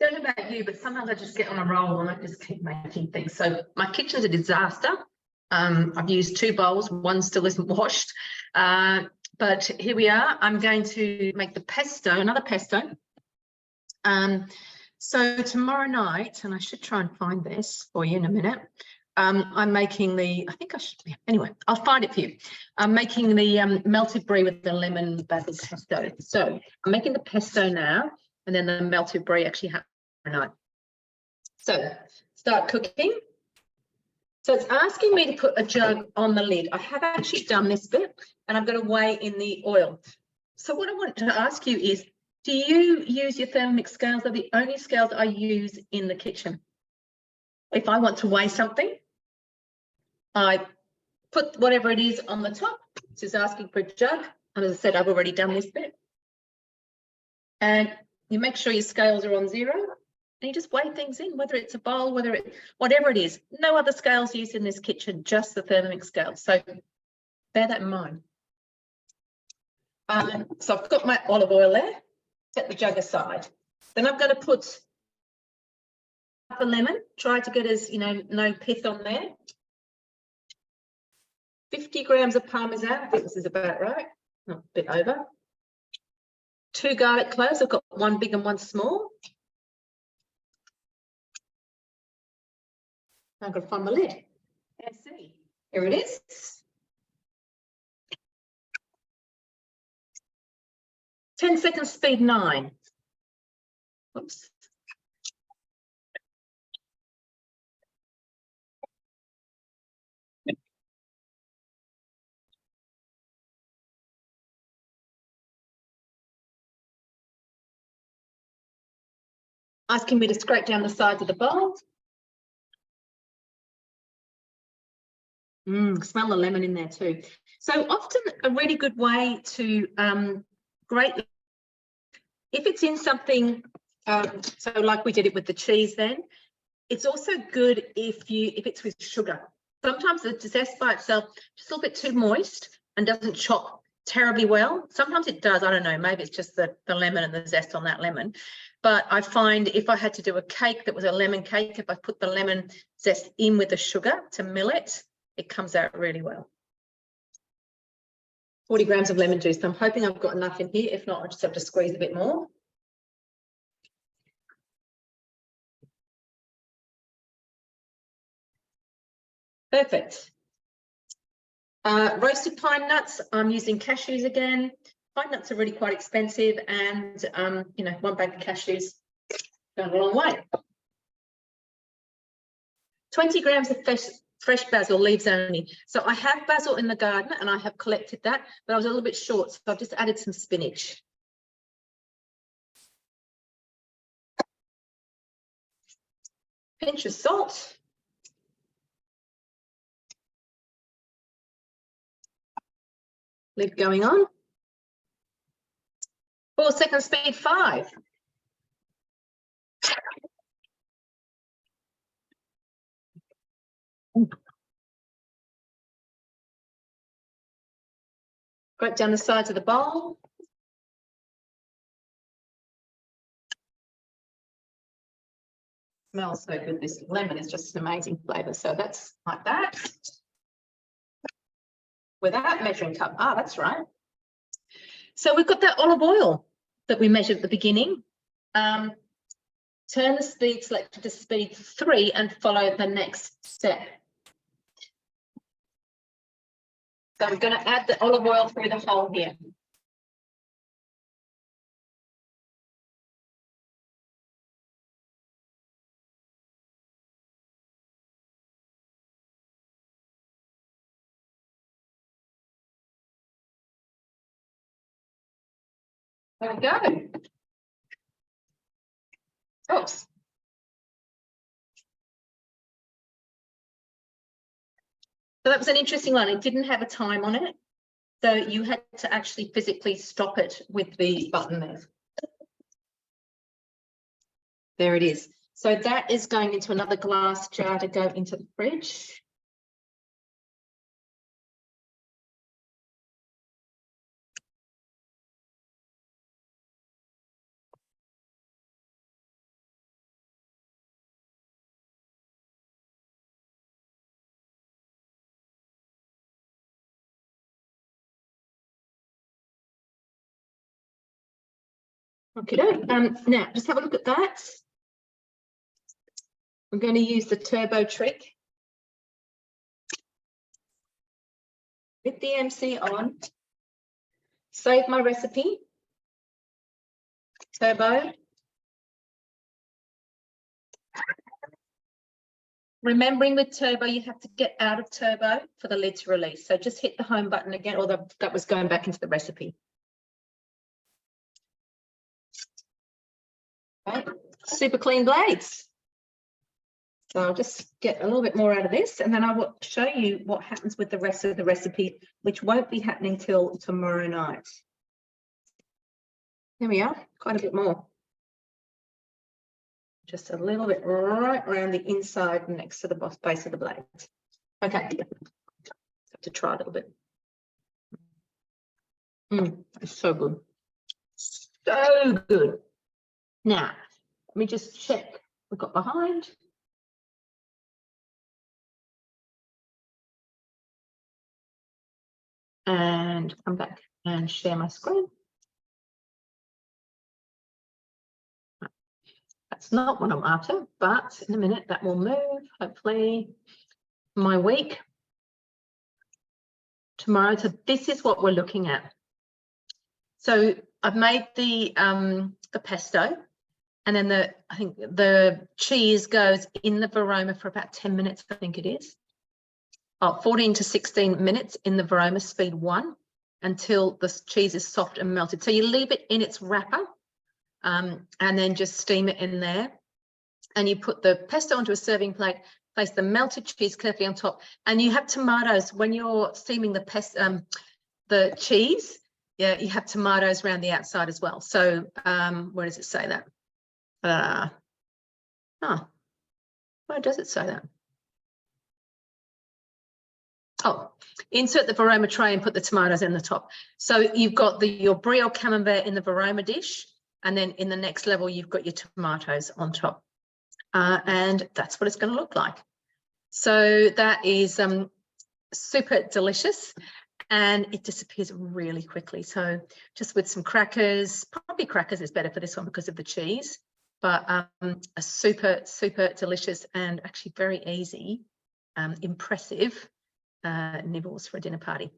don't know about you, but sometimes I just get on a roll and I just keep making things. So my kitchen's a disaster. I've used 2 bowls, one still isn't washed. But here we are. I'm going to make the pesto, another pesto. So tomorrow night, and I should try and find this for you in a minute. I'm making the, I think I should, anyway, I'll find it for you. I'm making the melted brie with the lemon basil pesto. So I'm making the pesto now, and then the melted brie actually happens tomorrow night. So start cooking. So it's asking me to put a jug on the lid. I have actually done this bit, and I'm going to weigh in the oil. So what I want to ask you is, do you use your Thermomix scales? They're the only scales I use in the kitchen. If I want to weigh something, I put whatever it is on the top. It's just asking for a jug. And as I said, I've already done this bit. And you make sure your scales are on 0. And you just weigh things in, whether it's a bowl, whatever it is. No other scales used in this kitchen, just the Thermomix scale. So bear that in mind. So I've got my olive oil there. Set the jug aside. Then I'm going to put a lemon. Try to get as, no pith on there. 50 grams of parmesan. I think this is about right. Not a bit over. 2 garlic cloves. I've got 1 big and 1 small. I've got to find the lid. Let's see. Here it is. Ten seconds speed 9. Oops. Asking me to scrape down the sides of the bowl. Smell the lemon in there too. So often a really good way to grate, if it's in something, so like we did it with the cheese then, it's also good if it's with sugar. Sometimes the zest by itself just a little bit too moist and doesn't chop terribly well. Sometimes it does, I don't know, maybe it's just the lemon and the zest on that lemon. But I find if I had to do a cake that was a lemon cake, if I put the lemon zest in with the sugar to mill it, it comes out really well. 40 grams of lemon juice. I'm hoping I've got enough in here. If not, I just have to squeeze a bit more. Perfect. Roasted pine nuts. I'm using cashews again. Pine nuts are really quite expensive, and 1 bag of cashews going a long way. 20 grams of fresh basil, leaves only. So I have basil in the garden and I have collected that, but I was a little bit short, so I've just added some spinach. Pinch of salt. Lid going on. 4 seconds speed 5. Scrape down the sides of the bowl. Smells so good. This lemon is just an amazing flavour. So that's like that. Without measuring cup. Ah, that's right. So we've got that olive oil that we measured at the beginning. Turn the speed selector to speed 3 and follow the next step. So I'm going to add the olive oil through the hole here. There we go. Oops. So that was an interesting one. It didn't have a time on it. So you had to actually physically stop it with the button there. There it is. So that is going into another glass jar to go into the fridge. Okay, now just have a look at that. I'm going to use the turbo trick. With the MC on, save my recipe, turbo. Remembering with turbo, you have to get out of turbo for the lid to release. So just hit the home button again, or that was going back into the recipe. Okay. Super clean blades. So I'll just get a little bit more out of this, and then I will show you what happens with the rest of the recipe, which won't be happening till tomorrow night. There we are, quite a bit more. Just a little bit right around the inside next to the base of the blade. Okay, have to try a little bit. It's so good. So good. Now, let me just check we've got behind. And come back and share my screen. That's not what I'm after, but in a minute that will move, hopefully. My week tomorrow. So this is what we're looking at. So I've made the pesto, and then I think the cheese goes in the varoma for about 10 minutes, I think it is. 14 to 16 minutes in the varoma speed 1 until the cheese is soft and melted. So you leave it in its wrapper and then just steam it in there. And you put the pesto onto a serving plate, place the melted cheese carefully on top. And you have tomatoes when you're steaming the cheese. Yeah, you have tomatoes around the outside as well. So where does it say that? Where does it say that? Oh, insert the varoma tray and put the tomatoes in the top. So you've got your Brie or camembert in the varoma dish, and then in the next level, you've got your tomatoes on top. And that's what it's going to look like. So that is super delicious, and it disappears really quickly. So just with some crackers, probably crackers is better for this one because of the cheese, but a super, super delicious and actually very easy, impressive nibbles for a dinner party.